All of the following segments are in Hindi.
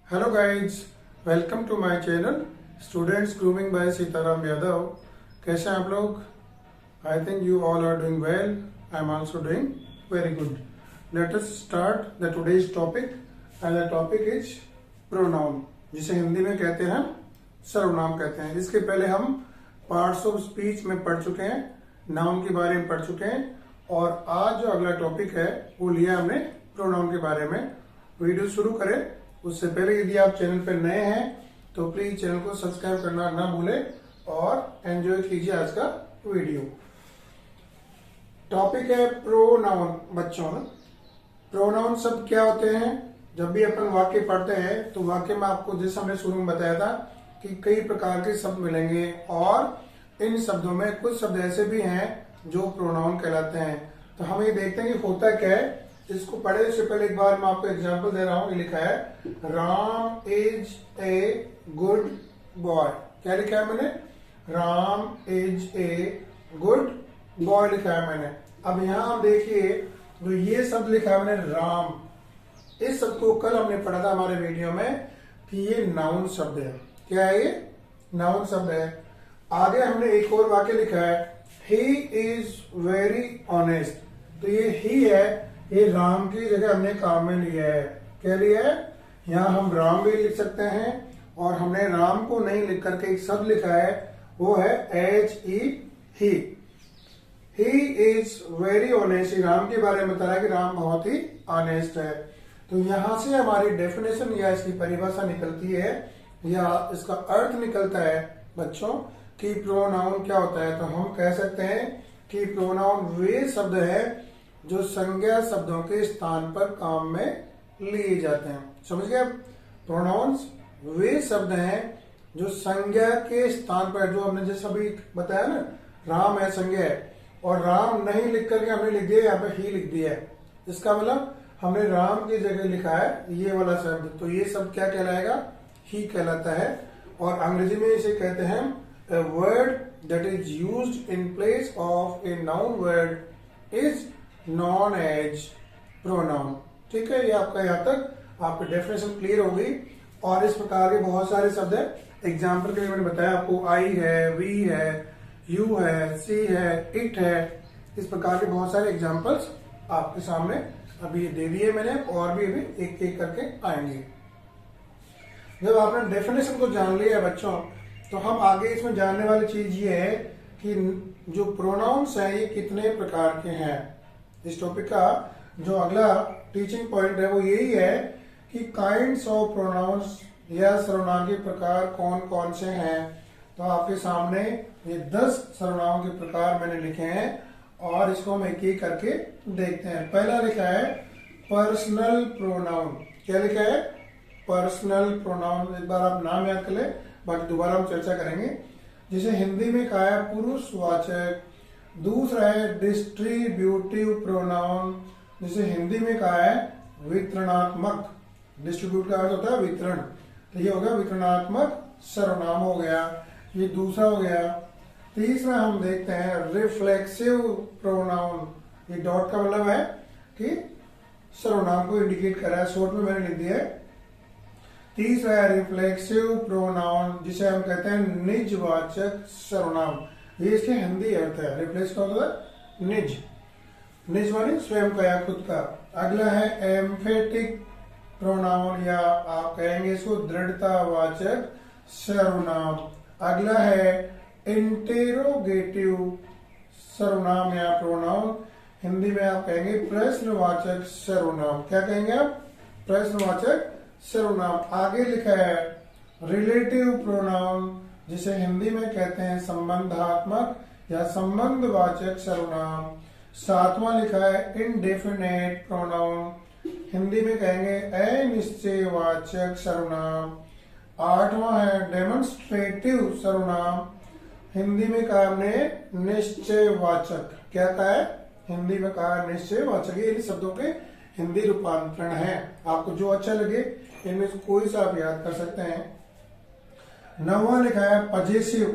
Hello guides, welcome to my channel students grooming by Sitaram Yadav. कैसे हैं आप लोग? I think you all are doing well. I am also doing very good. Let us start the today's topic and the topic is pronoun, जिसे हिंदी में कहते हैं सर्वनाम कहते हैं। इसके पहले हम पार्ट्स ऑफ स्पीच में पढ़ चुके हैं, नाउन के बारे में पढ़ चुके हैं, और आज जो अगला टॉपिक है वो लिया हमने प्रोनाउन के बारे में। वीडियो शुरू करें उससे पहले यदि आप चैनल पर नए हैं तो प्लीज चैनल को सब्सक्राइब करना ना भूलें और एंजॉय कीजिए आज का वीडियो। टॉपिक है प्रोनाउन। बच्चों, प्रोनाउन शब्द क्या होते हैं? जब भी अपन वाक्य पढ़ते हैं तो वाक्य में आपको जैसे हमने शुरू में बताया था कि कई प्रकार के शब्द मिलेंगे, और इन शब्दों में कुछ शब्द ऐसे भी हैं जो प्रोनाउन कहलाते हैं। तो हम ये देखते हैं कि होता क्या है। इसको पढ़ने से पहले एक बार मैं आपको एग्जांपल दे रहा हूं। ये लिखा है Ram is a good boy. क्या लिखा है मैंने? Ram is a good boy लिखा है मैंने। अब यहां आप देखिए तो ये शब्द लिखा है मैंने राम। इस शब्द को कल हमने पढ़ा था हमारे वीडियो में कि ये नाउन शब्द है। क्या है ये? नाउन शब्द है। आगे हमने एक और वाक्य लिखा है, ही इज वेरी ऑनेस्ट। तो ये ही है, ये राम की जगह हमने काम में लिया है। क्या लिया है? यहाँ हम राम भी लिख सकते हैं, और हमने राम को नहीं लिख करके एक शब्द लिखा है, वो है HE he. He is very honest. Ram के बारे में बता रहा है कि राम बहुत ही ऑनेस्ट है। तो यहां से हमारी डेफिनेशन या इसकी परिभाषा निकलती है या इसका अर्थ निकलता है बच्चों कि प्रोनाउन क्या होता है। तो हम कह सकते हैं कि प्रोनाउन वे शब्द है जो संज्ञा शब्दों के स्थान पर काम में लिए जाते हैं। समझ गए? प्रोनाउंस वे शब्द हैं जो संज्ञा के स्थान पर, जो हमने जैसे अभी बताया ना, राम है संज्ञा है, और राम नहीं लिख करके हमने लिख दिया यहाँ पे ही लिख दिया है। इसका मतलब हमने राम की जगह लिखा है ये वाला शब्द। तो ये शब्द क्या कहलाएगा? ही कहलाता है। और अंग्रेजी में इसे कहते हैं a word that is used in place of a noun word is known as pronoun। ठीक है, ये आपका यहाँ तक आपकी डेफिनेशन क्लियर होगी। और इस प्रकार के बहुत सारे शब्द है। एग्जाम्पल के लिए मैंने बताया आपको, आई है, वी है, यू है, सी है, इट है। इस प्रकार के बहुत सारे एग्जाम्पल्स आपके सामने अभी दे दिए मैंने, और भी अभी एक एक करके आएंगे। जब आपने डेफिनेशन को जान लिया बच्चों, तो हम आगे इसमें जानने वाली चीज ये है कि जो प्रोनाउंस है ये कितने प्रकार के हैं। इस टॉपिक का जो अगला टीचिंग पॉइंट है वो यही है कि काइंड्स ऑफ प्रोनाउंस या सर्वनाम के प्रकार कौन कौन से हैं। तो आपके सामने ये 10 सर्वनामों के प्रकार मैंने लिखे हैं, और इसको हम एक एक करके देखते हैं। पहला लिखा है पर्सनल प्रोनाउन। क्या लिखा है? Personal pronoun. एक बार आप नाम याद कर ले, बाकी दोबारा हम चर्चा करेंगे। जिसे हिंदी में कहा है पुरुषवाचक। दूसरा है डिस्ट्रीब्यूटिव प्रोनाउन, जिसे हिंदी में कहा है वितरणात्मक। डिस्ट्रीब्यूट का अर्थ होता है वितरण, तो ये हो गया वितरणात्मक सर्वनाम हो गया, ये दूसरा हो गया। तीसरा हम देखते हैं रिफ्लेक्सिव प्रोनाउन। ये डॉट का मतलब है कि सर्वनाम को इंडिकेट कर रहा है, शॉर्ट में मैंने लिख दिया है। तीसरा है रिफ्लेक्सिव प्रोनाउन, जिसे हम कहते हैं निजवाचक सर्वनाम। ये इसके हिंदी अर्थ है। रिफ्लेक्स का मतलब निज, निज माने स्वयं का या खुद का। अगला है एम्फेटिक प्रोनाउन, या आप कहेंगे इसको दृढ़तावाचक सर्वनाम। अगला है इंटेरोगेटिव सर्वनाम या प्रोनाउन, हिंदी में आप कहेंगे प्रश्नवाचक सर्वनाम। क्या कहेंगे आप? प्रश्नवाचक सर्वनाम। आगे लिखा है रिलेटिव प्रोनाउन, जिसे हिंदी में कहते हैं संबंधात्मक या संबंधवाचक सर्वनाम। सातवां लिखा है इंडेफिनेट प्रोनाउन, हिंदी में कहेंगे अनिश्चयवाचक सर्वनाम। आठवां है डेमोन्स्ट्रेटिव सर्वनाम, हिंदी में कहा हमने निश्चयवाचक। क्या कहा है? हिंदी में कहा निश्चयवाचक। ये इन शब्दों के हिंदी रूपांतरण है। आपको जो अच्छा लगे इनमें से कोई सा आप याद कर सकते हैं। नौवां लिखा है पजेसिव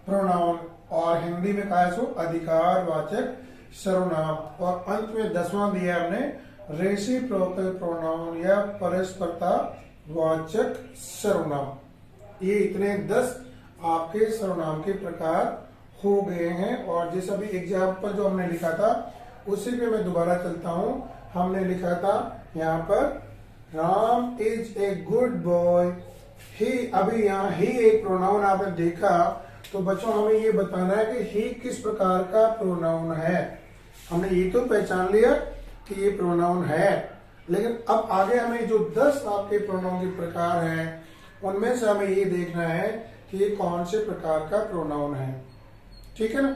प्रोनाउन, और हिंदी में कहा है सो अधिकारवाचक सर्वनाम। और अंत में 10वां दिया हमने रेसिप्रोकल प्रोनाउन या परस्परता वाचक सर्वनाम। ये इतने 10 आपके सर्वनाम के प्रकार हो गए हैं। और जैसा भी एग्जाम्पल जो हमने लिखा था उसी पे मैं दोबारा चलता हूं। हमने लिखा था यहाँ पर Ram is a good boy. He, अभी यहाँ ही एक प्रोनाउन आपने देखा, तो बच्चों हमें ये बताना है कि ही किस प्रकार का प्रोनाउन है। हमने ये तो पहचान लिया कि ये प्रोनाउन है, लेकिन अब आगे हमें जो 10 आपके प्रोनाउन के प्रकार हैं उनमें से हमें ये देखना है कि ये कौन से प्रकार का प्रोनाउन है। ठीक है ना।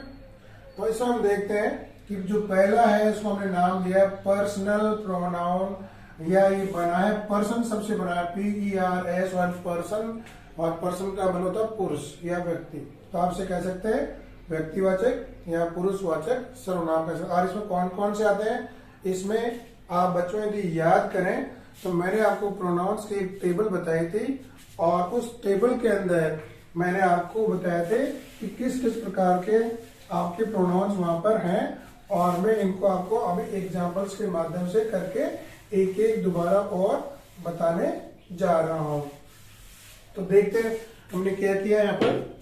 तो इसमें हम देखते हैं कि जो पहला है इसको हमने नाम दिया पर्सनल प्रोनाउन, या ये बना है पर्सन, सबसे बना है PERS और पर्सन, और पर्सन का मतलब होता है पुरुष या व्यक्ति। तो आपसे कह सकते हैं व्यक्तिवाचक या पुरुषवाचक सर्वनाम कह सकते। और इसमें कौन कौन से आते हैं, इसमें आप बच्चों यदि याद करें तो मैंने आपको प्रोनाउंस की एक टेबल बताई थी, और उस टेबल के अंदर मैंने आपको बताया थे कि किस किस प्रकार के आपके प्रोनाउंस वहां पर हैं, और मैं इनको आपको अभी एग्जांपल्स के माध्यम से करके एक एक दोबारा और बताने जा रहा हूं। तो देखते हैं हमने क्या किया यहाँ पर।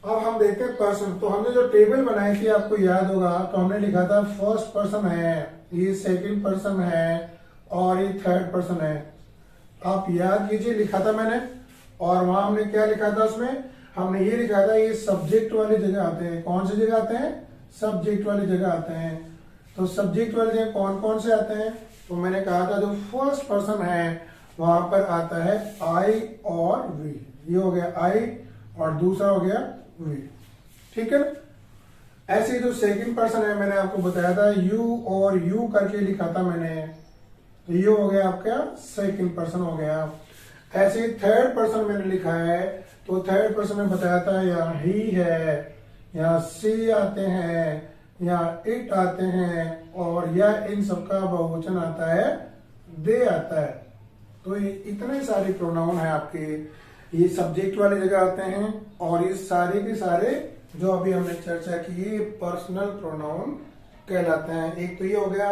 अब हम देखते हैं पर्सन। तो हमने जो टेबल बनाई थी आपको याद होगा, तो हमने लिखा था फर्स्ट पर्सन है, ये सेकंड पर्सन है, और ये थर्ड पर्सन है। आप याद कीजिए, लिखा था मैंने। और वहां हमने क्या लिखा था, उसमें हमने ये लिखा था ये सब्जेक्ट वाली जगह आते हैं। कौन सी जगह आते हैं, सब्जेक्ट वाली जगह आते हैं। तो सब्जेक्ट वाली जगह कौन कौन से आते हैं, तो मैंने कहा था जो फर्स्ट पर्सन है वहां पर आता है आई और वी। ये हो गया आई और दूसरा हो गया वी। ठीक है ना। ऐसे जो सेकंड पर्सन है मैंने आपको बताया था यू और यू करके लिखा था मैंने, तो ये हो गया आपका सेकंड पर्सन हो गया। ऐसे ही थर्ड पर्सन मैंने लिखा है, तो थर्ड पर्सन में बताया था यहाँ ही है, यहाँ सी आते हैं, यहाँ इट आते हैं, और यह इन सबका बहुवचन आता है दे आता है। तो ये इतने सारे प्रोनाउन है आपके, ये सब्जेक्ट वाली जगह आते हैं, और ये सारे के सारे जो अभी हमने चर्चा की ये पर्सनल प्रोनाउन कहलाते हैं। एक तो ये हो गया,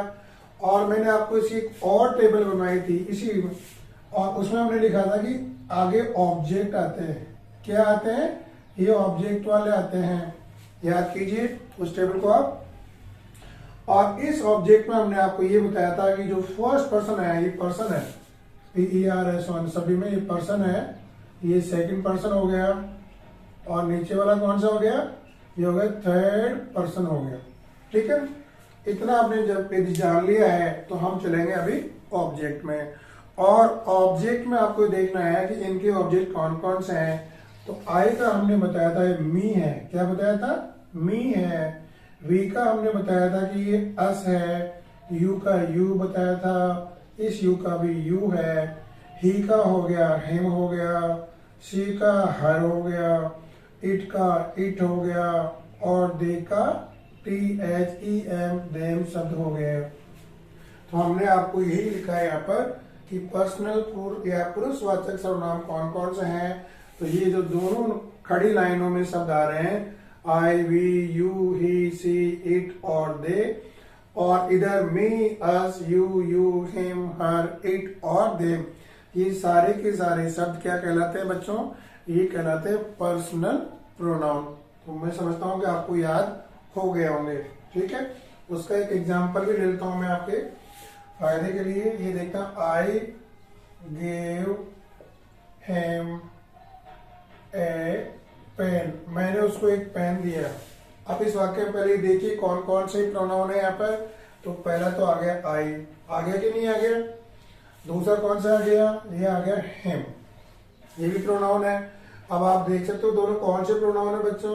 और मैंने आपको इसी एक और टेबल बनाई थी इसी में, और उसमें हमने लिखा था कि आगे ऑब्जेक्ट आते हैं। क्या आते हैं, ये ऑब्जेक्ट वाले आते हैं। याद कीजिए उस टेबल को आप। और इस ऑब्जेक्ट में हमने आपको ये बताया था कि जो फर्स्ट पर्सन है ये पर्सन है, PERS सभी में ये पर्सन है, ये सेकंड पर्सन हो गया, और नीचे वाला कौन सा हो गया, ये हो गया थर्ड पर्सन हो गया। ठीक है। इतना आपने जब यदि जान लिया है तो हम चलेंगे अभी ऑब्जेक्ट में। और ऑब्जेक्ट में आपको देखना है कि इनके ऑब्जेक्ट कौन कौन से हैं। तो आई का हमने बताया था मी है, क्या बताया था, मी है। वी का हमने बताया था कि ये अस है, यू का यू बताया था, इस यू का भी यू है। ही का हो गया हिम हो गया, शी का हर हो गया, इट का इट हो गया, और दे का THEM देम शब्द हो गए। तो हमने आपको यही लिखा है यहाँ पर कि पर्सनल या पुरुषवाचक सर्वनाम कौन कौन से हैं। तो ये जो दोनों खड़ी लाइनों में शब्द आ रहे हैं, I we you he she it और दे, और इधर me us you him her it और देम, ये सारे के सारे शब्द क्या कहलाते हैं बच्चों, ये कहलाते हैं पर्सनल प्रोनाउन। तो मैं समझता हूँ कि आपको याद हो गए होंगे। ठीक है। उसका एक एग्जाम्पल भी ले लेता हूं मैं आपके फायदे के लिए। ये देखता हूं, I gave him a pen, मैंने उसको एक पेन दिया। अब इस वाक्य में पहले देखिए कौन कौन से प्रोनाउन है यहाँ पर। तो पहला तो आ गया आई, आ गया कि नहीं आ गया। दूसरा कौन सा आ गया, ये आ गया हिम, ये भी प्रोनाउन है। अब आप देख सकते हो दोनों कौन से प्रोनाउन है बच्चों।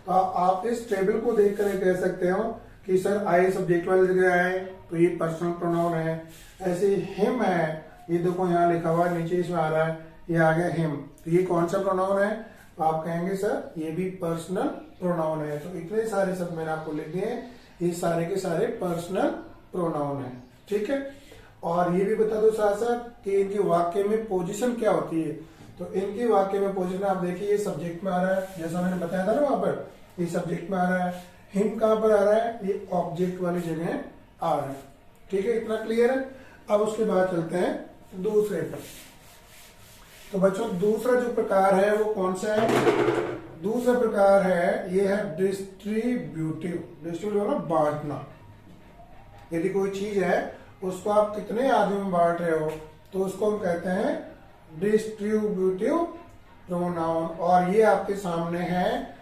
तो आप इस टेबल को देख कर कह सकते हो कि सर आई सब्जेक्ट वाली जगह है, तो ये पर्सनल प्रोनाउन है। ऐसे हिम है, ये देखो यहाँ लिखा हुआ नीचे इसमें आ रहा है, ये आ गया हिम, तो ये कौन सा प्रोनाउन है, तो आप कहेंगे सर ये भी पर्सनल प्रोनाउन है। तो इतने सारे शब्द मैंने आपको लिख दिए, ये सारे के सारे पर्सनल प्रोनाउन है। ठीक है। और ये भी बता दो साथ साथ कि इनके वाक्य में पोजीशन क्या होती है। तो इनके वाक्य में पोजीशन आप देखिए, ये सब्जेक्ट में आ रहा है, जैसा मैंने बताया था ना वहां पर, ये सब्जेक्ट में आ रहा है। हिम कहां पर आ रहा है, ये ऑब्जेक्ट वाली जगह आ रहा है। ठीक है, इतना क्लियर है। अब उसके बाद चलते हैं दूसरे पर। तो बच्चों दूसरा जो प्रकार है वो कौन सा है? दूसरा प्रकार है, ये है डिस्ट्रीब्यूटिव। डिस्ट्रीब्यूटिव ना बांटना। यदि कोई चीज है उसको आप कितने आदमी में बांट रहे हो तो उसको हम कहते हैं डिस्ट्रीब्यूटिव प्रोनाउन। और ये आपके सामने है,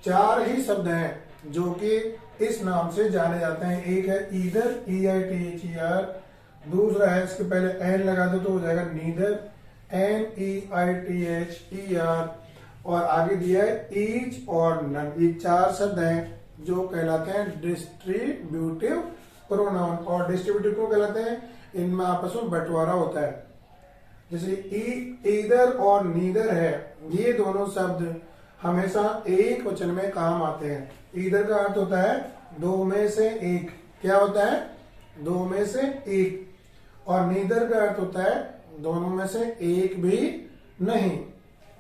4 ही शब्द हैं जो कि इस नाम से जाने जाते हैं। एक है ईदर, EITHER। दूसरा है, इसके पहले एन लगा दो तो हो जाएगा नीदर, NEITHER। और आगे दिया है ईच और नन। ये 4 शब्द हैं जो कहलाते हैं डिस्ट्रीब्यूटिव प्रोनाउन। और डिस्ट्रीब्यूटिव क्यों कहलाते हैं? इनमें आपस में बंटवारा होता है। जैसे ईदर और नीदर है, ये दोनों शब्द हमेशा एक वचन में काम आते हैं। ईदर का अर्थ होता है 2 में से 1। क्या होता है? 2 में से 1। और नीदर का अर्थ होता है दोनों में से एक भी नहीं।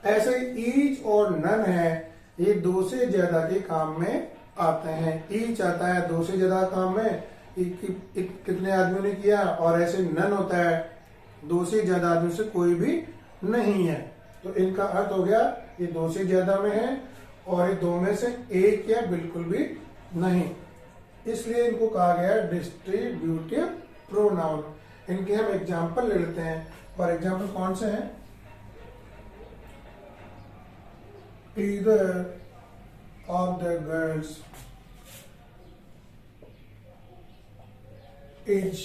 ऐसे ईच और नन है, ये 2 से ज्यादा के काम में आते हैं। ईच आता है 2 से ज्यादा काम में, कितने आदमियों ने किया। और ऐसे नन होता है 2 से ज्यादा आदमी से कोई भी नहीं है। तो इनका अर्थ हो गया ये 2 से ज्यादा में है और ये 2 में से 1 या बिल्कुल भी नहीं। इसलिए इनको कहा गया डिस्ट्रीब्यूटिव प्रोनाउन। इनके हम एग्जाम्पल ले लेते हैं। और एग्जाम्पल कौन से हैं? Either of the girls is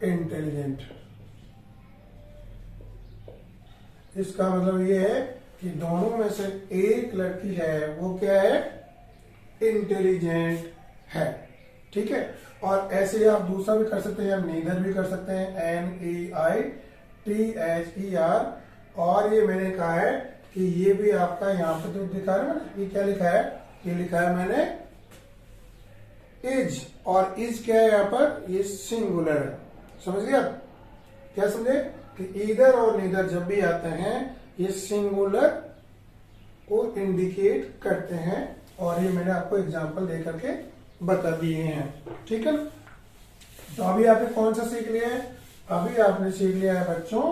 intelligent। इसका मतलब ये है कि दोनों में से एक लड़की है वो क्या है? इंटेलिजेंट है। ठीक है। और ऐसे ही आप दूसरा भी कर सकते हैं, आप नीदर भी कर सकते हैं, NEITHER। और ये मैंने कहा है कि ये भी आपका यहाँ पे तो दिखा है ना, ये क्या लिखा है? ये लिखा है मैंने इज। और इज क्या है यहाँ पर? ये सिंगुलर है। समझ गया? क्या समझे? कि ईदर और नीदर जब भी आते हैं ये सिंगुलर को इंडिकेट करते हैं। और ये मैंने आपको एग्जांपल दे करके बता दिए हैं। ठीक है। तो अभी आपने कौन सा सीख लिया है? अभी आपने सीख लिया है बच्चों,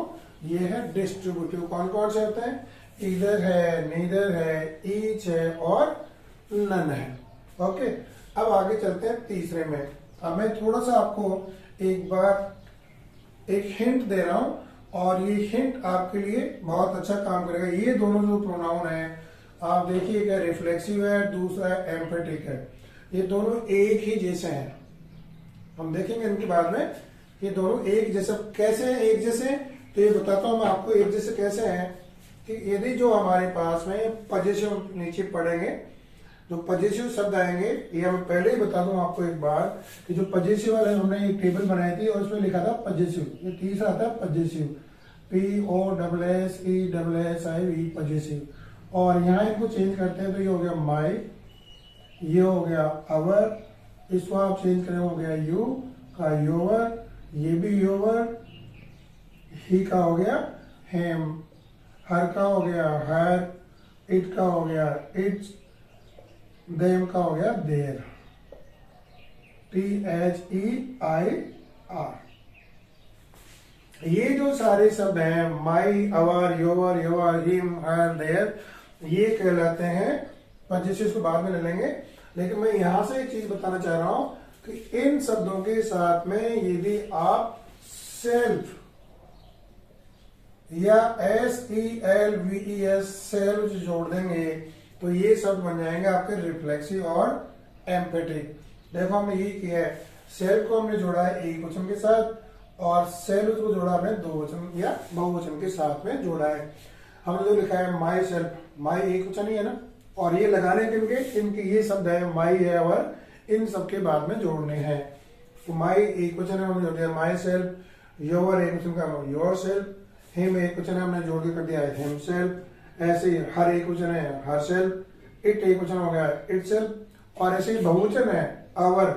ये है डिस्ट्रीब्यूटिव। कौन कौन से होते हैं? ईदर है, नीदर है, ईच है और नन है। ओके। अब आगे चलते हैं तीसरे में। अब मैं थोड़ा सा आपको एक बार एक हिंट दे रहा हूं और ये हिंट आपके लिए बहुत अच्छा काम करेगा। ये दोनों जो प्रोनाउन है आप देखिए, क्या रिफ्लेक्सिव है, दूसरा है एम्फेटिक है। ये दोनों एक ही जैसे हैं। हम देखेंगे इनके बाद में। ये दोनों एक जैसे कैसे हैं? एक जैसे तो ये बताता हूं मैं आपको एक जैसे कैसे हैं। कि यदि जो हमारे पास में पजेसिव नीचे पड़ेंगे, जो पजेसिव शब्द आएंगे, ये मैं पहले ही बता दूं आपको एक बार कि जो पजेसिव वाले हमने एक टेबल बनाई थी और उसमें लिखा था पजेसिव। ये तीसरा आता है पजेसिव, POSSESSIV पजेसिव। और यहाँ इनको चेंज करते हैं तो ये हो गया माई, ये हो गया अवर, इसको आप चेंज करें हो गया यू का योवर, ये भी योवर, ही का हो गया हेम, हर का हो गया हर, इट का हो गया इट्स, देम का हो गया देर। THEIR। ये जो सारे शब्द हैं माई, अवर, योवर, योवर, हिम, हर, देयर, ये कहलाते हैं पजेसिव। को बाद में ले लेंगे। लेकिन मैं यहां से एक चीज बताना चाह रहा हूं कि इन शब्दों के साथ में यदि आप सेल्फ या SELVES सेल्फ जोड़ देंगे तो ये शब्द बन जाएंगे आपके रिफ्लेक्सिव और एम्फेटिक। देखो हमने ये किया है, सेल्फ को हमने जोड़ा है एक वचन के साथ और सेल्फ को जोड़ा हमने 2 वचन या बहुवचन के साथ में जोड़ा है। हमने जो लिखा है माई सेल्फ, माई एक वचन ही है ना। और ये लगाने के इनके ये शब्द है माई है और इन सबके बाद में जोड़ने हैं। तो माई एक वचन है, हमने जोड़ दिया माई सेल्फ, योर एक वचन का योर सेल्फ, हिम एक वचन है, हमने जोड़ के कर दिया है हिम सेल्फ। ऐसे ही हर एक वचन है हर सेल्फ, इट एक वचन हो गया इट सेल्फ। और ऐसे ही बहुवचन है अवर,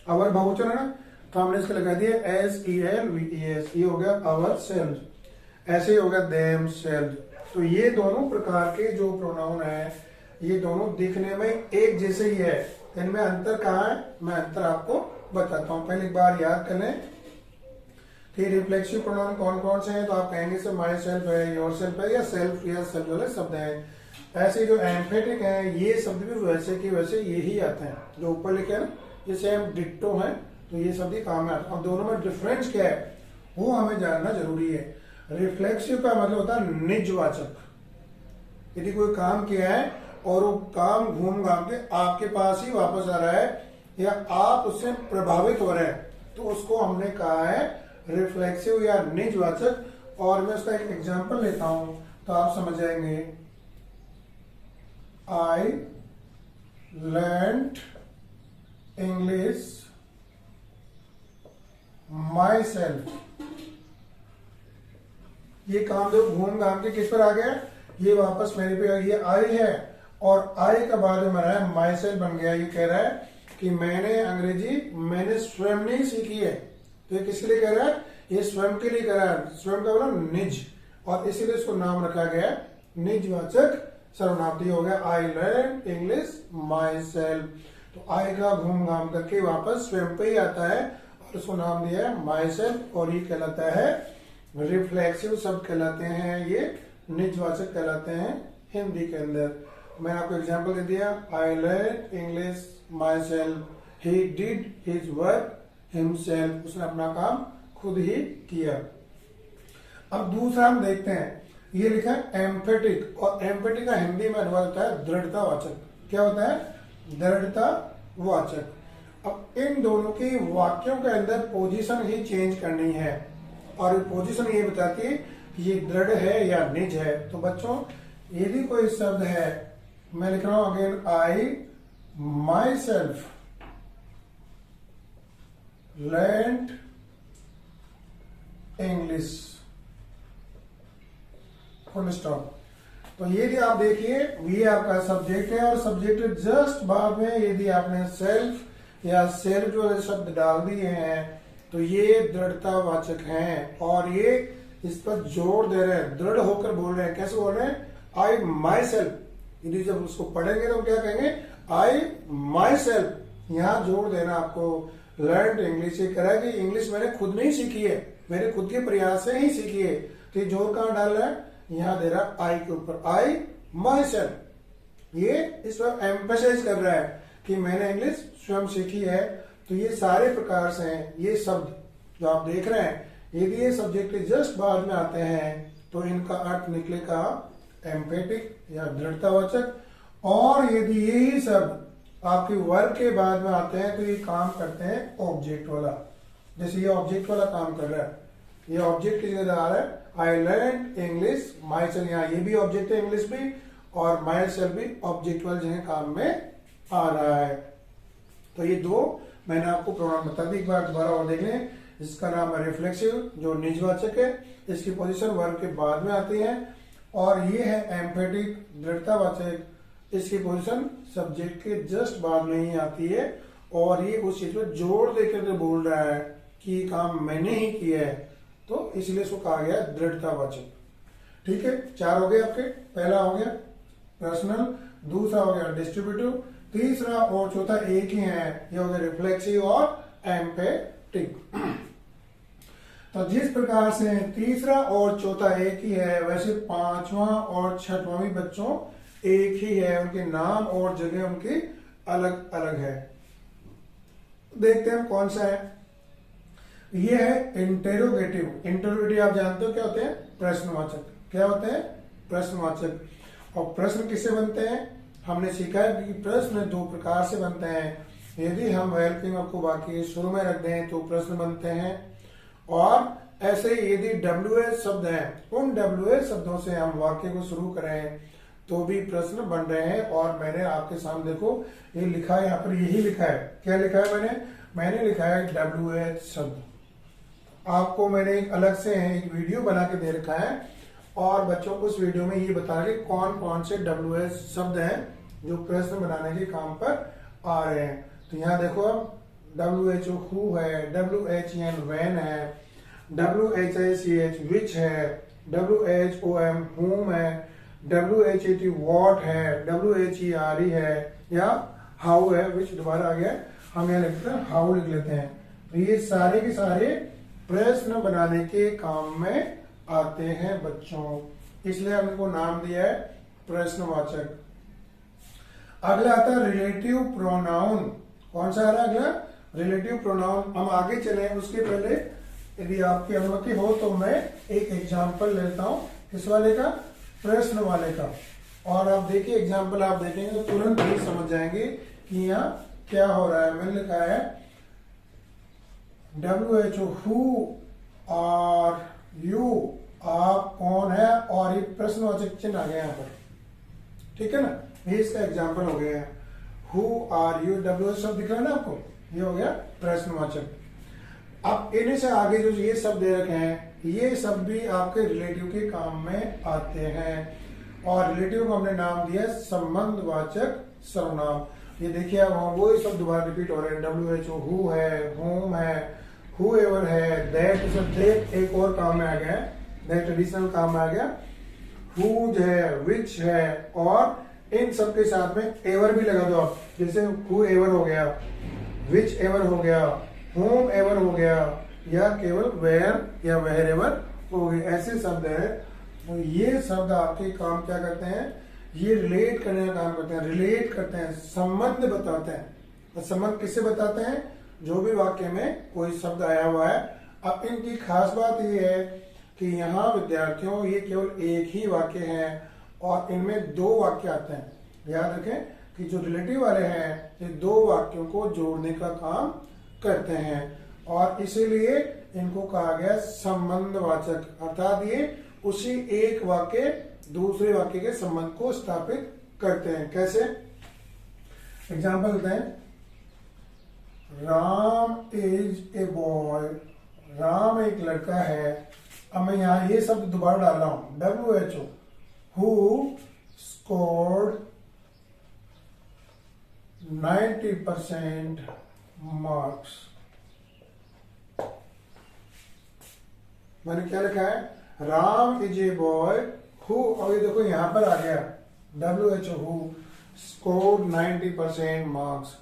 अवर बहुवचन है ना, तो हमने इसके लगा दिया SELVES, ये हो गया अवर सेल्फ। ऐसे ही हो गया देम सेल्फ। तो ये दोनों प्रकार के जो प्रोनाउन है ये दोनों दिखने में एक जैसे ही है। इनमें अंतर कहाँ है? मैं अंतर आपको बताता हूं। पहले एक बार याद कर लें कि रिफ्लेक्सिव प्रोनाउन कौन कौन से हैं, तो आप कहेंगे सर माई सेल्फ है, योर सेल्फ है, या सेल्फ वाले शब्द हैं। ऐसे जो एम्फेटिक हैं ये शब्द भी वैसे के वैसे यही आते हैं जो ऊपर लिखे हैं ना, ये सेम डिट्टो है, तो ये शब्द ही काम में आता है। अब दोनों में डिफरेंस क्या है वो हमें जानना जरूरी है। रिफ्लेक्सिव का मतलब होता है निजवाचक। यदि कोई काम किया है और वो काम घूम घाम के आपके पास ही वापस आ रहा है या आप उससे प्रभावित हो रहे हैं, तो उसको हमने कहा है रिफ्लेक्सिव या निजवाचक। और मैं उसका एक एग्जांपल लेता हूं तो आप समझ जाएंगे। I learned English my self. ये काम जो घूम घाम के किस पर आ गया, ये वापस मेरे पे, ये आई है और आई का बाद में रहा है माई सेल्फ बन गया। ये कह रहा है कि मैंने अंग्रेजी मैंने स्वयं नहीं सीखी है, तो ये किसके लिए कह रहा है, ये स्वयं के लिए कह रहा है। स्वयं का बोला निज, और इसीलिए इसको नाम रखा गया निजवाचक सर्वनाम हो गया। I learn English my self. तो आई का घूम घाम करके वापस स्वयं पे ही आता है और उसको नाम दिया है माई सेल्फ, और ये कहलाता है रिफ्लेक्सिव शब्द कहलाते हैं, ये निजवाचक कहलाते हैं हिंदी के अंदर। मैंने आपको एग्जांपल दे दिया, I learn English my self, he did his work himself, उसने अपना काम खुद ही किया। अब दूसरा हम देखते हैं, ये लिखा है एम्फेटिक, और एम्फेटिक का हिंदी में अनुवाद होता है दृढ़तावाचक। क्या होता है, दृढ़तावाचक। अब इन दोनों की वाक्यों के अंदर पोजीशन ही चेंज करनी है, और पोजीशन ये बताती है कि ये दृढ़ है या निज है। तो बच्चों यदि कोई शब्द है, मैं लिख रहा हूं again, I my self learned English, full stop. तो यदि आप देखिए ये आपका सब्जेक्ट है, और सब्जेक्ट जस्ट बाद में यदि आपने सेल्फ या सेल्फ जो शब्द डाल दिए हैं तो ये दृढ़तावाचक हैं, और ये इस पर जोर दे रहे हैं, दृढ़ होकर बोल रहे हैं। कैसे बोल रहे हैं, आई माई सेल्फ। यदि जब उसको पढ़ेंगे तो क्या कहेंगे, आई माई सेल्फ। यहां जोर देना आपको, लर्न इंग्लिश। ये कह रहा है कि इंग्लिश मैंने खुद नहीं सीखी है, मेरे खुद के प्रयास से ही सीखी है। तो ये जोर कहां डाल रहा है, यहां दे रहा है आई के ऊपर, आई माई सेल्फ। ये इस पर एम्फेसाइज कर रहा है कि मैंने इंग्लिश स्वयं सीखी है। तो ये सारे प्रकार से हैं ये शब्द जो आप देख रहे हैं, यदि ये सब्जेक्ट के जस्ट बाद में आते हैं तो इनका अर्थ निकलेगा एम्फेटिक या दृढ़तावाचक। और यदि यही शब्द आपके वर्ब के बाद में आते हैं तो ये काम करते हैं ऑब्जेक्ट वाला। जैसे ये ऑब्जेक्ट वाला काम कर रहा है, ये ऑब्जेक्ट की जगह आ रहा है I learn English my self. यहाँ ये भी ऑब्जेक्ट है इंग्लिश भी, और माई सेल्फ भी ऑब्जेक्ट वाले जगह काम में आ रहा है। तो ये दो मैंने आपको प्रोनाउन बता दी, एक बार दोबारा और देख लें। इसका नाम है रिफ्लेक्सिव जो निजवाचक है, इसकी पोजीशन वर्ब के बाद में आती है। और ये है एम्फेटिक दृढ़तावाचक, इसकी पोजीशन सब्जेक्ट के जस्ट बाद में ही आती है, और ये उस चीज पर जोर देकर के बोल रहा है कि ये काम मैंने ही किया है, तो इसलिए इसको कहा गया दृढ़तावाचक। ठीक है, चार हो गए आपके। पहला हो गया पर्सनल, दूसरा हो गया डिस्ट्रीब्यूटिव, तीसरा और चौथा एक ही है, ये हो गया रिफ्लेक्सिव और एम्फेटिक। तो जिस प्रकार से तीसरा और चौथा एक ही है, वैसे पांचवा और छठवां भी बच्चों एक ही है, उनके नाम और जगह उनकी अलग अलग है। देखते हैं कौन सा है। ये है इंटेरोगेटिव। इंटेरोगेटिव आप जानते हो क्या होते हैं, प्रश्नवाचक। क्या होते हैं, प्रश्नवाचक। और प्रश्न किससे बनते हैं, हमने सीखा है कि प्रश्न दो प्रकार से बनते हैं। यदि हम हेल्पिंग को बाकी शुरू में रख दें तो प्रश्न बनते हैं, और ऐसे यदि WH शब्द हैं, उन WH शब्दों से हम वाक्य को शुरू करें तो भी प्रश्न बन रहे हैं। और मैंने आपके सामने देखो ये लिखा है, यहाँ पर यही लिखा है। क्या लिखा है मैंने लिखा है WH शब्द। आपको मैंने एक अलग से एक वीडियो बना के दे रखा है, और बच्चों को उस वीडियो में ये बता रहे कौन कौन से WH शब्द हैं जो प्रश्न बनाने के काम पर आ रहे हैं। तो यहाँ देखो WHO हु है, WHEN वैन है, WHICH विच है, WHOM whom है, WHAT what है, WHERE है, या हाउ है, विच दोबारा आ गया, हम यहाँ लिखते हैं हाउ लिख लेते हैं। तो ये सारे के सारे प्रश्न बनाने के काम में आते हैं बच्चों, इसलिए हमने इनको नाम दिया है प्रश्नवाचक। अगला आता है रिलेटिव प्रोनाउन। कौन सा आ रहा है अगला? Relative pronoun. हम आगे चले उसके पहले यदि आपकी अनुमति हो तो मैं एक एग्जाम्पल लेता हूं, किस वाले का? प्रश्न वाले का। और आप देखिए एग्जाम्पल आप देखेंगे तो तुरंत ही समझ जाएंगे कि यहाँ क्या हो रहा है। मैंने लिखा है WHO, हु आर यू, आप कौन है, और ये प्रश्नवाचक चिन्ह आ गया यहाँ पर, ठीक है ना। ये इसका एग्जाम्पल हो गया है। हु आर यू, WHO शब्द दिख रहा है ना आपको, ये हो गया प्रश्नवाचक। अब इन्हीं से आगे जो ये शब्द दे रखे हैं, ये सब भी आपके रिलेटिव के काम में आते हैं। और रिलेटिव को हमने नाम दिया संबंधवाचक सर्वनाम। ये देखिए अब वो ही सब दोबारा रिपीट हो रहे हैं। WHO, हु है, होम है, हुएवर है, दैट एक और काम में आ गया है, दैट एडिशनल काम में आ गया। हुज है, विच है, और इन सब के साथ में एवर भी लगा दो आप, जैसे हु एवर हो गया, विच एवर हो गया, होम एवर हो गया, या केवल वेयर या वेयर एवर हो गया। ऐसे शब्द है, तो ये शब्द आपके काम क्या करते हैं? ये रिलेट करने का काम करते हैं, रिलेट करते हैं, संबंध बताते हैं। तो संबंध किससे बताते हैं? जो भी वाक्य में कोई शब्द आया हुआ है। अब इनकी खास बात ये है कि यहाँ विद्यार्थियों ये केवल एक ही वाक्य है और इनमें दो वाक्य आते हैं। याद रखें कि जो रिलेटिव वाले हैं ये दो वाक्यों को जोड़ने का काम करते हैं और इसीलिए इनको कहा गया संबंधवाचक, अर्थात ये उसी एक वाक्य दूसरे वाक्य के संबंध को स्थापित करते हैं। कैसे? एग्जाम्पल देते हैं, Ram is a boy, Ram एक लड़का है। अब मैं यहां ये शब्द दोबारा डाल रहा हूं, WHO, हु स्कोर्ड 90% मार्क्स। मैंने क्या लिखा है? Ram is a boy who, और ये देखो यहां पर आ गया WHO, हु स्कोर्ड 90% मार्क्स।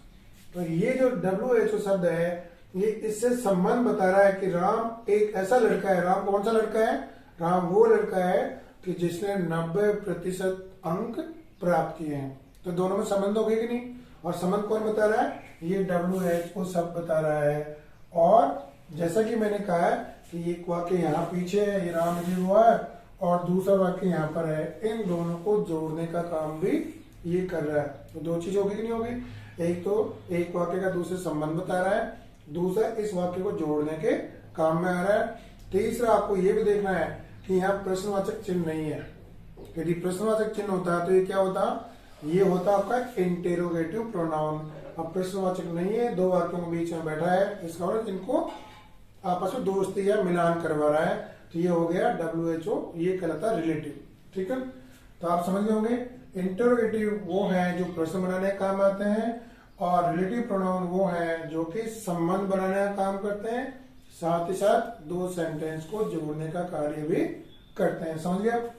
तो ये जो WHO शब्द है ये इससे संबंध बता रहा है कि राम एक ऐसा लड़का है। राम कौन सा लड़का है? राम वो लड़का है कि जिसने 90% अंक प्राप्त किए हैं। तो दोनों में संबंध हो गए कि नहीं? और संबंध कौन बता रहा है? ये WHO शब्द बता रहा है। और जैसा कि मैंने कहा है कि एक वाक्य यहाँ पीछे है, ये राम जी हुआ है, और दूसरा वाक्य यहाँ पर है। इन दोनों को जोड़ने का काम भी ये कर रहा है। तो दो चीज होगी कि नहीं होगी? एक तो एक वाक्य का दूसरे संबंध बता रहा है, दूसरा इस वाक्य को जोड़ने के काम में आ रहा है। तीसरा आपको ये भी देखना है कि यहाँ प्रश्नवाचक चिन्ह नहीं है। यदि प्रश्नवाचक चिन्ह होता है तो ये क्या होता? ये होता आपका इंटेरोगेटिव प्रोनाउन। अब प्रश्नवाचक नहीं है, दो वाक्यों के बीच में बैठा है, इसका मतलब इनको आपस में दोस्ती या मिलान करवा रहा है। तो ये हो गया WHO, ये कहलाता है रिलेटिव। ठीक है, तो आप समझ गए होंगे इंटरोगेटिव वो हैं जो प्रश्न बनाने का काम आते हैं और रिलेटिव प्रोनाउन वो हैं जो कि संबंध बनाने का काम करते हैं, साथ ही साथ दो सेंटेंस को जोड़ने का कार्य भी करते हैं। समझ गए आप?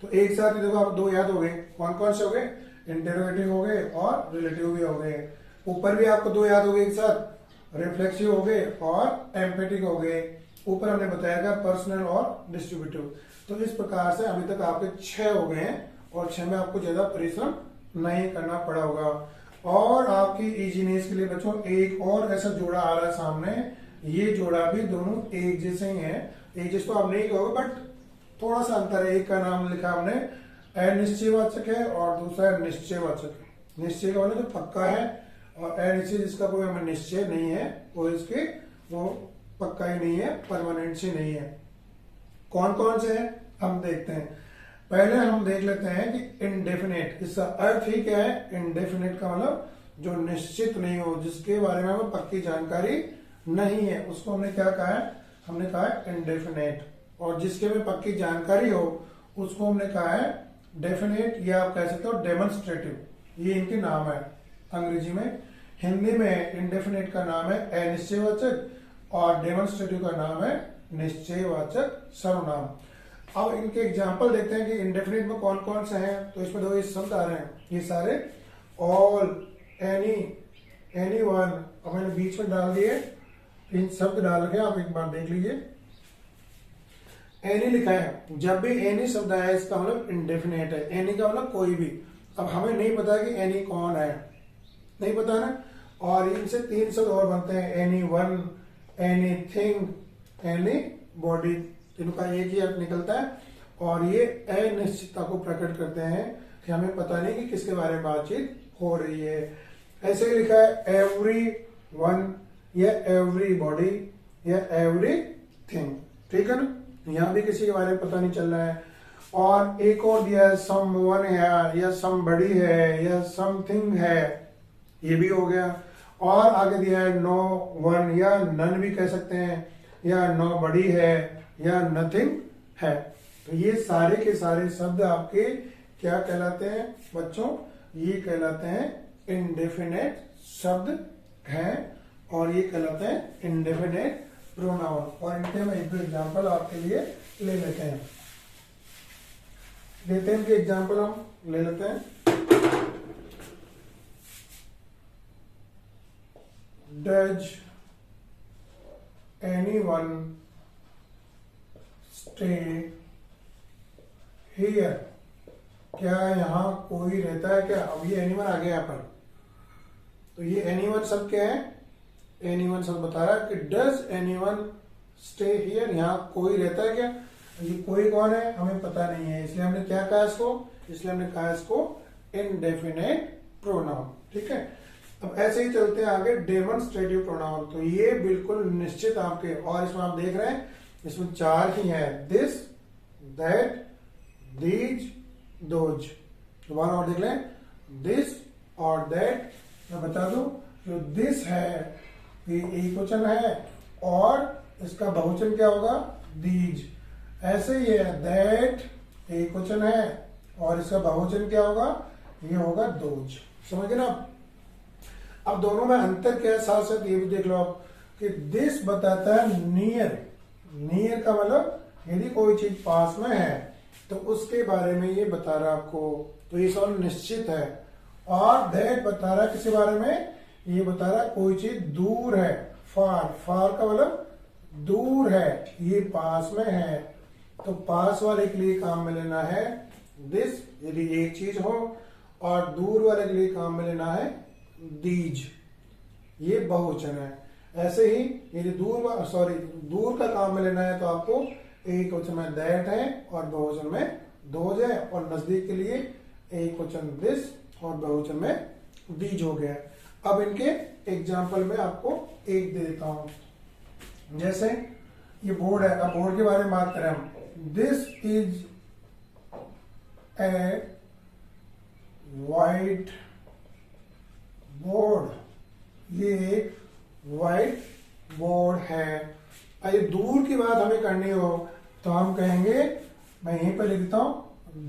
तो एक साथ देखो आप दो याद हो गए। कौन कौन से हो गए? इंटरोगेटिव हो गए और रिलेटिव भी हो गए। ऊपर भी आपको दो याद हो गए एक साथ, रिफ्लेक्सिव हो गए और एम्फेटिक हो गए। ऊपर हमने बताया था पर्सनल और डिस्ट्रीब्यूटिव। तो इस प्रकार से अभी तक आपके 6 हो गए हैं और 6 में आपको ज्यादा परिश्रम नहीं करना पड़ा होगा। और आपकी इजीनेस के लिए बच्चों एक और ऐसा जोड़ा आ रहा है सामने, ये जोड़ा भी दोनों एक जैसे ही है। एक जैसे तो आप नहीं कहोगे बट थोड़ा सा अंतर है। एक का नाम लिखा हमने अनिश्चयवाचक है और दूसरा निश्चयवाचक। निश्चय का मतलब तो पक्का है और अनिश्चय जिसका कोई हमें निश्चय नहीं है, वो इसके वो पक्का ही नहीं है, परमानेंट से नहीं है। कौन कौन से हैं हम देखते हैं। पहले हम देख लेते हैं कि इंडेफिनेट, इसका अर्थ ही क्या है? इंडेफिनेट का मतलब जो निश्चित नहीं हो, जिसके बारे में हमें पक्की जानकारी नहीं है, उसको हमने क्या कहा है? हमने कहा है इंडेफिनेट। और जिसके में पक्की जानकारी हो उसको हमने कहा है डेफिनेट, या आप कह सकते हो डेमोन्स्ट्रेटिव। ये इनके नाम है अंग्रेजी में। हिंदी में इंडेफिनेट का नाम है अनिश्चयवाचक और डेमोन्स्ट्रेटिव का नाम है निश्चयवाचक सर्वनाम। अब इनके एग्जाम्पल देखते हैं कि इंडेफिनिट में कौन कौन से हैं। तो इसमें दो शब्द आ रहे हैं, ये सारे ऑल, एनी, एनी वन। अब मैंने बीच में डाल दिए इन शब्द डाल के आप एक बार देख लीजिए। एनी लिखा है, जब भी एनी शब्द आया इसका मतलब इंडेफिनेट है। एनी का मतलब कोई भी। अब हमें नहीं पता कि एनी कौन है, नहीं पता ना। और इनसे 3 शब्द और बनते हैं, any one, any thing, any body. इनका एक ही अर्थ निकलता है और ये अनिश्चितता को प्रकट करते हैं कि हमें पता नहीं कि किसके बारे में बातचीत हो रही है। ऐसे ही लिखा है एवरी वन या एवरी बॉडी या एवरी थिंग, ठीक है ना। यहां भी किसी के बारे में पता नहीं चल रहा है। और एक और दिया है सम वन है या सम बड़ी है या समथिंग है, ये भी हो गया। और आगे दिया है नो वन या नन भी कह सकते हैं, या नो बड़ी है या नथिंग है। तो ये सारे के सारे शब्द आपके क्या कहलाते हैं बच्चों? ये कहलाते हैं इंडेफिनेट शब्द हैं और ये कहलाते हैं इंडेफिनेट प्रोनाउन। और इनके हम एक दो एग्जाम्पल आपके लिए ले लेते हैं। इनके एग्जाम्पल हम ले लेते हैं। Does anyone stay here? क्या यहाँ कोई रहता है क्या? अब ये एनीवन आ गया यहाँ पर, तो ये एनीवन शब्द क्या है? एनीवन शब्द बता रहा है कि डज एनीवन स्टे हियर, यहाँ कोई रहता है क्या? ये कोई कौन है हमें पता नहीं है, इसलिए हमने क्या कहा इसको? इसलिए हमने कहा इसको इनडेफिनेट प्रोनाउन, ठीक है। अब ऐसे ही चलते हैं आगे, डेमोन्स्ट्रेटिव प्रोनाउन। तो ये बिल्कुल निश्चित आपके, और इसमें आप देख रहे हैं इसमें 4 ही है, दिस, दैट, दीज, दोज। दोबारा और देख लें, दिस और दैट। मैं बता दूं, जो दिस है ये एक वचन है और इसका बहुवचन क्या होगा? दीज। ऐसे ही है, दैट एक वचन है और इसका बहुवचन क्या होगा? ये होगा दोज। समझ गए ना? अब दोनों में अंतर क्या है, साथ साथ ये भी देख लो आप कि दिस बताता है नियर। नियर का मतलब यदि कोई चीज पास में है तो उसके बारे में ये बता रहा है आपको, तो ये सब निश्चित है। और दैट बता रहा है किसी बारे में? ये बता रहा है कोई चीज दूर है, फार। फार का मतलब दूर है, ये पास में है। तो पास वाले के लिए काम में लेना है दिस यदि एक चीज हो, और दूर वाले के लिए काम में लेना है दीज, ये बहुवचन है। ऐसे ही यदि दूर का काम में लेना है तो आपको एक वचन में दैट है और बहुवचन में दोज है, और नजदीक के लिए एक वचन दिस और बहुवचन में दीज हो गया। अब इनके एग्जाम्पल में आपको एक दे देता हूं। जैसे ये बोर्ड है, अब बोर्ड के बारे में बात करें हम, this is a white board, ये एक वाइट बोर्ड है। अरे दूर की बात हमें करनी हो तो हम कहेंगे, मैं यहीं पर लिखता हूं,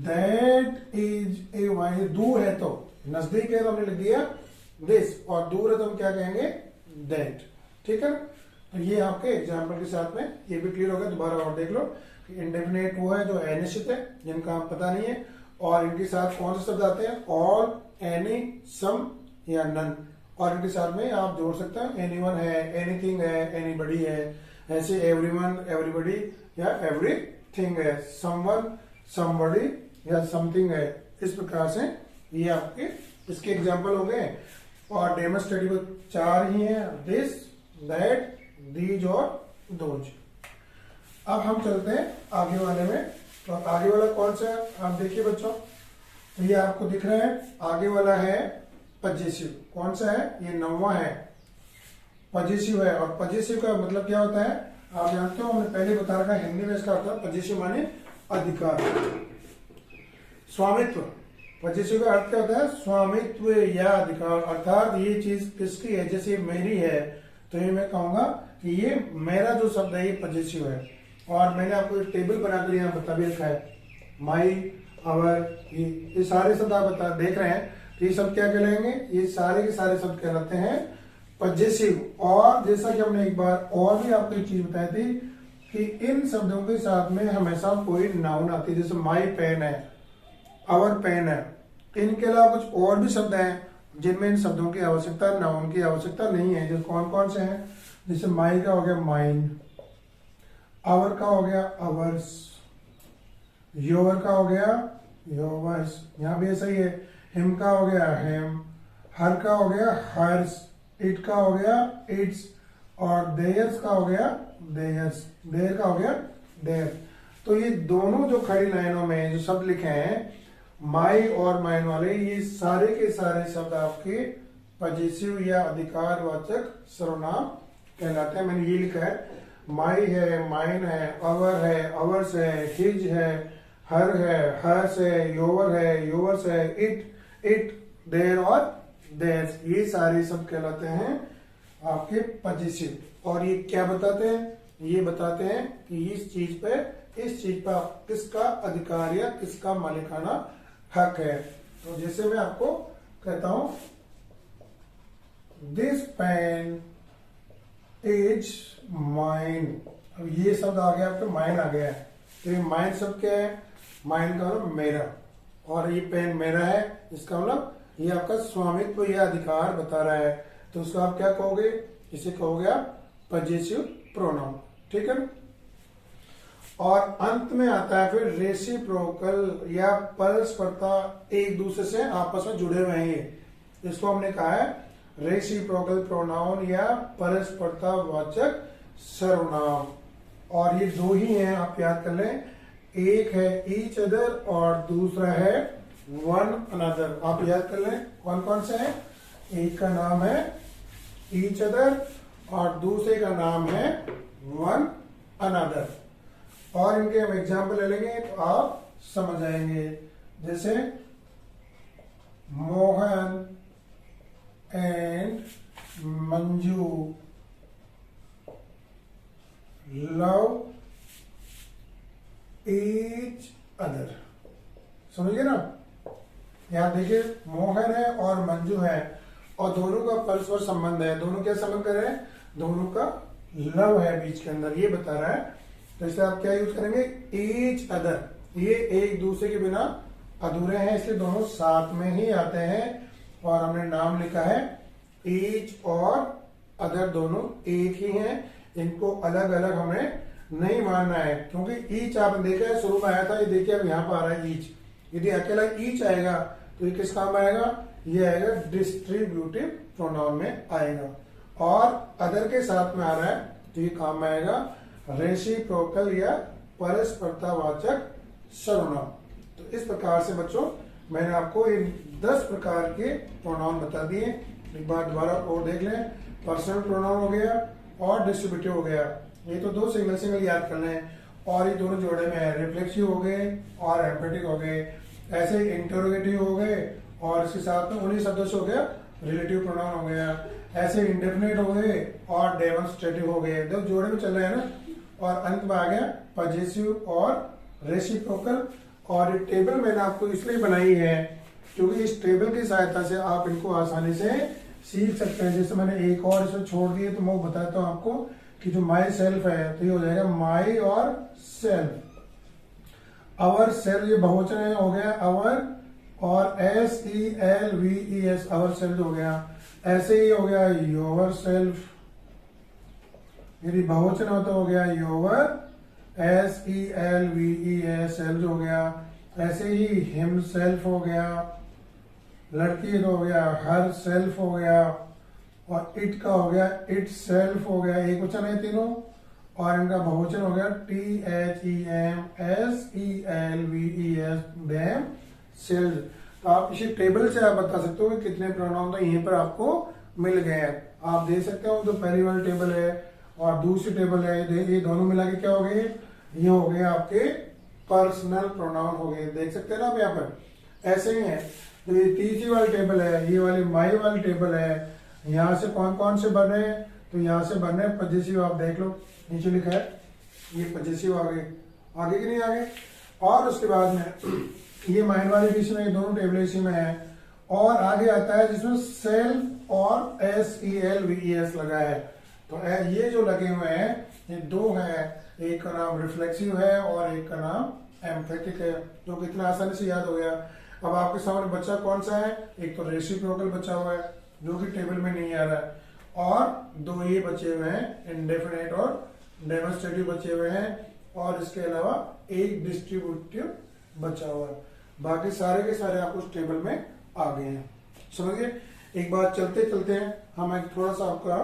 दैट इज ए वाइट। दूर है तो, नजदीक है तो हमने लिख दिया दिस, और दूर है तो हम क्या कहेंगे? दैट, ठीक है। तो ये आपके एग्जाम्पल के साथ में ये भी क्लियर हो गया। दोबारा और देख लो कि इंडेफिनेट वो है जो अनिश्चित है, जिनका पता नहीं है, और इनके साथ कौन से शब्द आते हैं? ऑल, एनी, सम या नन। और इनके साथ में आप जोड़ सकते हैं एनीवन है, एनीथिंग है, एनीबडी है। ऐसे एवरीवन, एवरीबडी या एवरीथिंग है, समवन, समबडी या समथिंग है। इस प्रकार से ये आपके इसके एग्जाम्पल हो गए। और डेमोन्स्ट्रेटिव 4 ही हैं, दिस, दैट, दीज और दोज। अब हम चलते हैं आगे वाले में। तो आगे वाला कौन सा है आप देखिए बच्चों, तो ये आपको दिख रहा है। आगे वाला है पजेसिव। कौन सा है? ये 9वां है, पजेसिव है। और पजेसिव का मतलब क्या होता है आप जानते हो, हमने पहले बता रखा है। हिंदी में इसका अर्थ पजेसिव माने अधिकार, स्वामित्व। पजेसिव का अर्थ क्या होता है? स्वामित्व या अधिकार। अर्थात ये चीज किसकी है? जैसे मेरी है तो ये मैं कहूंगा कि ये मेरा जो शब्द है ये पजेसिव है। और मैंने आपको एक टेबल बनाकर यहाँ बता भी रखा है, माई, अवर, ये सारे शब्द आप देख रहे हैं। तो ये सब क्या कहलाएंगे? ये सारे के सारे शब्द कहलाते हैं पजेसिव। और जैसा कि हमने एक बार और भी आपको एक चीज बताई थी कि इन शब्दों के साथ में हमेशा कोई नाउन आती है। जैसे माई पेन है, आवर पेन है। इनके अलावा कुछ और भी शब्द हैं जिनमें इन शब्दों की आवश्यकता, नाउन की आवश्यकता नहीं है। जो कौन कौन से हैं? जैसे माई का हो गया माइन, आवर का हो गया आवर्स, योर का हो गया योवर्स, यहाँ भी ऐसा ही है। हिम का हो गया हेम, हर का हो गया हर्स, इट का हो गया इट्स, और देयर्स का हो गया देयर्स, देयर का हो गया देयर। तो ये दोनों जो खड़ी लाइनों में जो शब्द लिखे हैं माई और माइन वाले, ये सारे के सारे शब्द आपके पजेसिव या अधिकारवाचक सर्वनाम कहलाते हैं। मैंने ये लिखा है, माई है, माइन है, अवर है, अवर्स है, हिज है, हर है, हर्स है, योवर है, योवर्स है, इट, देयर और देयर्स, ये सारे सब कहलाते हैं आपके पजेसिव। और ये क्या बताते हैं? ये बताते हैं कि इस चीज पर किसका अधिकार या किसका मालिकाना हक है। तो जैसे मैं आपको कहता हूं, दिस पेन इज माइन, अब ये शब्द आ गया आपके माइन आ गया है। तो ये माइन शब्द क्या है? माइन का मतलब मेरा, और ये पेन मेरा है, इसका मतलब ये आपका स्वामित्व या अधिकार बता रहा है। तो उसको आप क्या कहोगे? इसे कहोगे आप पजेसिव प्रोनाउन, ठीक है। और अंत में आता है फिर रेसिप्रोकल या परस्परता, एक दूसरे से आपस में जुड़े हुए हैं ये, इसको हमने कहा है रेसिप्रोकल प्रोनाउन या परस्परता वाचक सर्वनाम। और ये दो ही हैं, आप याद कर लें, एक है ईच अदर और दूसरा है वन अनदर। आप याद कर लें कौन कौन से हैं? एक का नाम है ईच अदर और दूसरे का नाम है वन अनदर। और इनके हम एग्जाम्पल ले लेंगे तो आप समझ आएंगे। जैसे Mohan and Manju love each other, समझिए ना। यहां देखिए मोहन है और मंजू है और दोनों का परस्पर संबंध है। दोनों क्या संबंध कर रहे हैं? दोनों का लव है बीच के अंदर, ये बता रहा है। तो इसलिए आप क्या यूज करेंगे? ईच अदर, ये एक दूसरे के बिना अधूरे हैं, इसलिए दोनों साथ में ही आते हैं। और हमने नाम लिखा है ईच और अदर, दोनों एक ही हैं, इनको अलग अलग हमें नहीं मानना है। क्योंकि ईच आपने देखा है शुरू में आया था, ये देखिए अब यहाँ पर आ रहा है ईच। यदि अकेला ईच आएगा तो ये किस काम आएगा? ये आएगा डिस्ट्रीब्यूटिव प्रोनाउन में आएगा। और अदर के साथ में आ रहा है तो ये काम में आएगा रेसिप्रोकल या परस्परतावाचक सर्वनाम। तो इस प्रकार से बच्चों मैंने आपको इन 10 प्रकार के प्रोनाउन बता दिए। एक बार दोबारा और देख लें, पर्सनल प्रोनाउन हो गया और डिस्ट्रीब्यूटिव हो गया, ये तो दो सिंगल सिंगल याद करने हैं। और ये दोनों जोड़े में है, रिफ्लेक्सिव हो गए और एम्फेटिक हो गए, ऐसे ही इंटरोगेटिव हो गए और इसके साथ में उन्हीं शब्दों से हो गया रिलेटिव प्रोनाउन हो गया, ऐसे इंडेफिनिट हो गए और डेमोन्स्ट्रेटिव हो गए, दो जोड़े में चल रहे हैं ना। और अंत में आ गया पजेसिव और रेसिप्रोकल। और ये टेबल मैंने आपको इसलिए बनाई है क्योंकि इस टेबल की सहायता से आप इनको आसानी से सीख सकते हैं। जैसे मैंने एक और इसे छोड़ दिए तो मैं बताता हूँ आपको कि जो माई सेल्फ है तो ये हो जाएगा माई और सेल्फ। अवर सेल्फ ये बहुवचन है, हो गया अवर, और SELVES अवर सेल्फ हो गया। ऐसे ही हो गया योवर सेल्फ, यदि बहुवचन हो तो हो गया योवर SELVES सेल्फ हो गया। ऐसे ही हिम सेल्फ हो गया, लड़की तो हो गया हर सेल्फ हो गया, और इट का हो गया इट सेल्फ हो गया। एक वचन है तीनों, और इनका बहुवचन हो गया THEMSELVES देम सेल्फ। तो आप इसी टेबल से आप बता सकते हो कि कितने प्रोनाउन तो यहीं पर आपको मिल गए हैं। आप देख सकते हो तो पहली वाली टेबल है और दूसरी टेबल है, ये दोनों मिला के क्या हो गए? ये हो गए आपके पर्सनल प्रोनाउन हो गए। देख सकते हैं ना आप यहाँ पर ऐसे ही है। तो ये तीसरी वाली टेबल है, ये वाली माई वाली टेबल है। यहाँ से कौन कौन से बन रहे हैं? तो यहाँ से बन रहे हैं पजेसिव, आप देख लो नीचे लिखा है ये पजेसिव आ गए, आगे कि नहीं आगे। और उसके बाद में ये माइन वाली भी इसमें, ये दोनों टेबल इसी में है। और आगे आता है जिसमें सेल्फ और SELVES लगा है। तो ये जो लगे हुए हैं ये दो हैं, एक का नाम रिफ्लेक्सिव है और एक का नाम एम्फेटिक है, जो कितना आसानी से याद हो गया। अब आपके सामने बच्चा कौन सा है? एक तो रेसिप्रोकल बचा हुआ है जो कि टेबल में नहीं आ रहा है, और 2 ये बचे हुए हैं इंडेफिनेट और डेमोन्स्ट्रेटिव बचे हुए हैं, और इसके अलावा एक डिस्ट्रीब्यूटिव बचा हुआ है। बाकी सारे के सारे आपको उस टेबल में आ गए हैं। समझिए, एक बार चलते चलते हैं हम एक थोड़ा सा आपका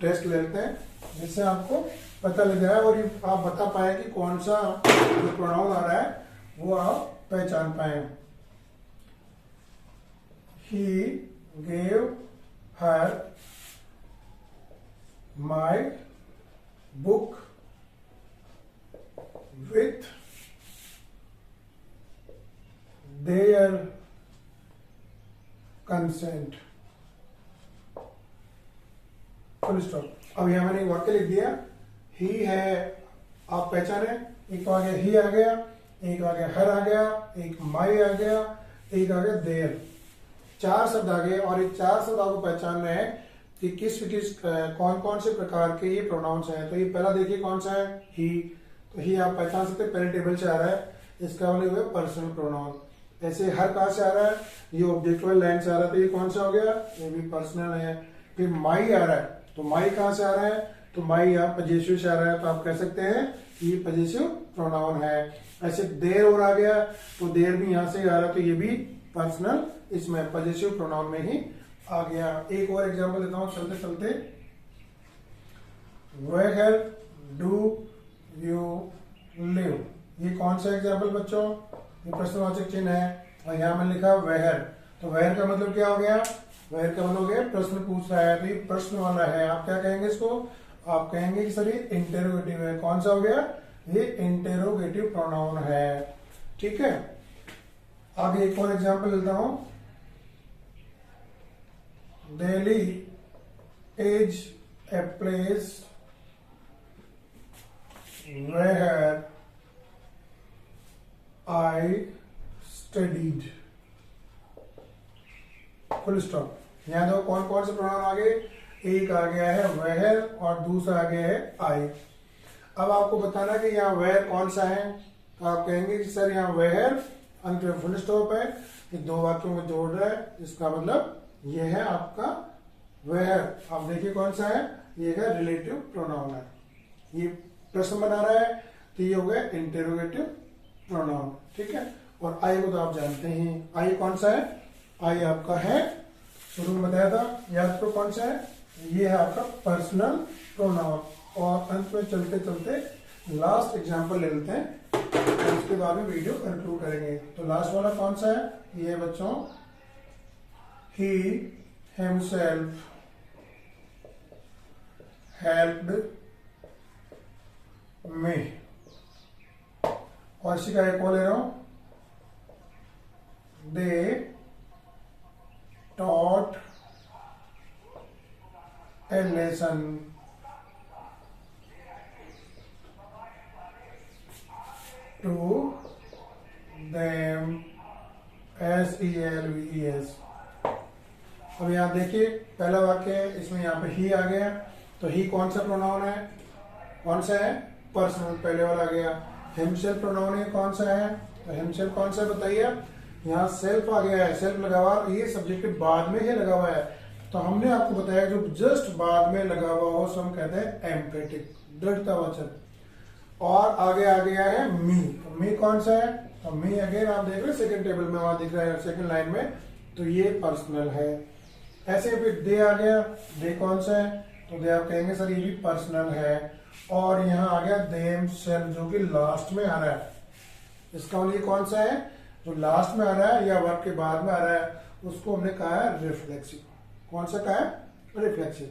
टेस्ट लेते हैं, जिससे आपको पता लग जाए और आप बता पाए कि कौन सा जो प्रोनाउन आ रहा है वो आप पहचान पाए। He gave her my book with their consent। Full stop. अब यहां मैंने एक वाक्य लिख दिया, ही है, आप पहचाने, एक तो आ गया ही आ गया, एक आ गया हर आ गया, एक माई आ गया, एक आ गया देयर। 4 शब्द आ गए, और ये 4 शब्द आपको पहचानना है कि किस कौन कौन से प्रकार के ये प्रोनाउंस हैं। तो ये पहला देखिए कौन सा है, ही। तो ही आप पहचान सकते हैं, पहले टेबल से आ रहा है, इसका मतलब हुआ पर्सनल प्रोनाउन। ऐसे हर कहां से आ रहा है, ये ऑब्जेक्टिवल लाइन से आ रहा है, तो ये कौन सा हो गया, ये भी पर्सनल है। फिर माई आ रहा है, तो माई कहां से आ रहा है, तो माई यहाँ पजेसिव से आ रहा है, तो आप कह सकते हैं ये पजेसिव प्रोनाउन है। ऐसे देर और आ गया, तो देर भी यहां से आ रहा है, तो ये भी पर्सनल इसमें पजेसिव प्रोनाउन में ही आ गया। एक और एग्जांपल देता हूं चलते चलते। वेयर डू यू लिव, ये कौन सा एग्जांपल बच्चों, ये प्रश्नवाचक चिन्ह है, और यहां मैंने लिखा वेयर। तो वेयर का मतलब क्या हो गया, वेयर का मतलब हो गया प्रश्न पूछ रहा है, तो ये प्रश्न वाला है। आप क्या कहेंगे इसको, आप कहेंगे कि सर ये इंटेरोगेटिव है। कौन सा हो गया, ये इंटेरोगेटिव प्रोनाउन है। ठीक है, आगे एक और एग्जांपल लेता हूं। Delhi is a place where I studied. Full stop. यहां देखो कौन कौन से प्रोनाउन आ गए, एक आ गया है वेयर और दूसरा आ गया है आई। अब आपको बताना कि यहाँ वेयर कौन सा है, तो आप कहेंगे कि सर यहाँ वेयर अंत में फुल स्टॉप है, ये 2 वाक्यों में जोड़ रहा है, इसका मतलब ये है आपका वेयर। आप देखिए कौन सा है, ये है रिलेटिव प्रोनाउन है, ये प्रश्न बना रहा है, तो ये हो गया इंटेरोगेटिव प्रोनाउन। ठीक है, और आई को तो आप जानते हैं, आई कौन सा है, आई आपका है, शुरू में बताया था, याद करो कौन सा है, ये है आपका पर्सनल प्रोनाउन। और अंत में चलते चलते लास्ट एग्जांपल ले लेते हैं, तो उसके बाद में वीडियो कंक्लूड करेंगे। तो लास्ट वाला कौन सा है, ये बच्चों, ही हिमसेल्फ हेल्प्ड मी। और इसी का एक और ले रहा हूं, दे taught a lesson to them, SELVES। अब यहाँ देखिए पहला वाक्य है, इसमें यहाँ पे ही आ गया, तो ही कौन सा प्रोनाउन है, कौन सा है, पर्सनल, पहले वाला आ गया। हिमसेल्फ प्रोनाउन है, कौन सा है, तो हिमसेल्फ कौन सा बताइए, यहाँ सेल्फ आ गया है, सेल्फ लगा हुआ, ये सब्जेक्ट के बाद में ही लगा हुआ है, तो हमने आपको बताया जो जस्ट बाद में लगा हुआ हो उसको हम कहते हैं एम्फेटिक, दृढ़तावाचक। और आगे आ गया है मी, तो मी कौन सा है, तो मी अगेन आप देख रहे हैं सेकंड टेबल में, वहां दिख रहा है सेकंड लाइन में, तो ये पर्सनल है। ऐसे फिर दे आ गया, दे कौन सा है, तो दे आप कहेंगे सर ये भी पर्सनल है। और यहाँ आ गया देम सेल्फ, जो कि लास्ट में आ रहा है, इसका मतलब कौन सा है, जो लास्ट में आ रहा है या वर्ब के बाद में आ रहा है, उसको हमने कहा है रिफ्लेक्सिव। कौन सा कहा है, रिफ्लेक्सिव।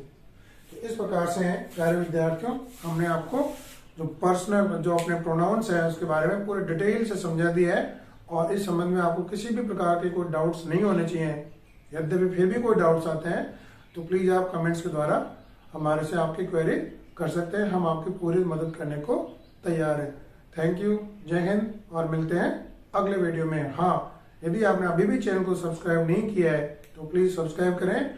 तो इस प्रकार से प्यारे विद्यार्थियों, हमने आपको जो पर्सनल जो अपने प्रोनाउंस है उसके बारे में पूरे डिटेल से समझा दिया है, और इस संबंध में आपको किसी भी प्रकार के कोई डाउट्स नहीं होने चाहिए। यद्यपि फिर भी कोई डाउट्स आते हैं तो प्लीज आप कमेंट्स के द्वारा हमारे से आपकी क्वेरी कर सकते हैं, हम आपकी पूरी मदद करने को तैयार हैं। थैंक यू, जय हिंद, और मिलते हैं अगले वीडियो में। हाँ, यदि आपने अभी भी चैनल को सब्सक्राइब नहीं किया है तो प्लीज सब्सक्राइब करें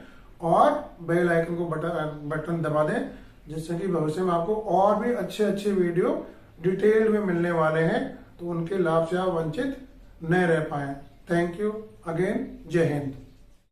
और बेल आइकन को बटन दबा दें, जिससे कि भविष्य में आपको और भी अच्छे अच्छे वीडियो डिटेल में मिलने वाले हैं, तो उनके लाभ से आप वंचित न रह पाए। थैंक यू अगेन, जय हिंद।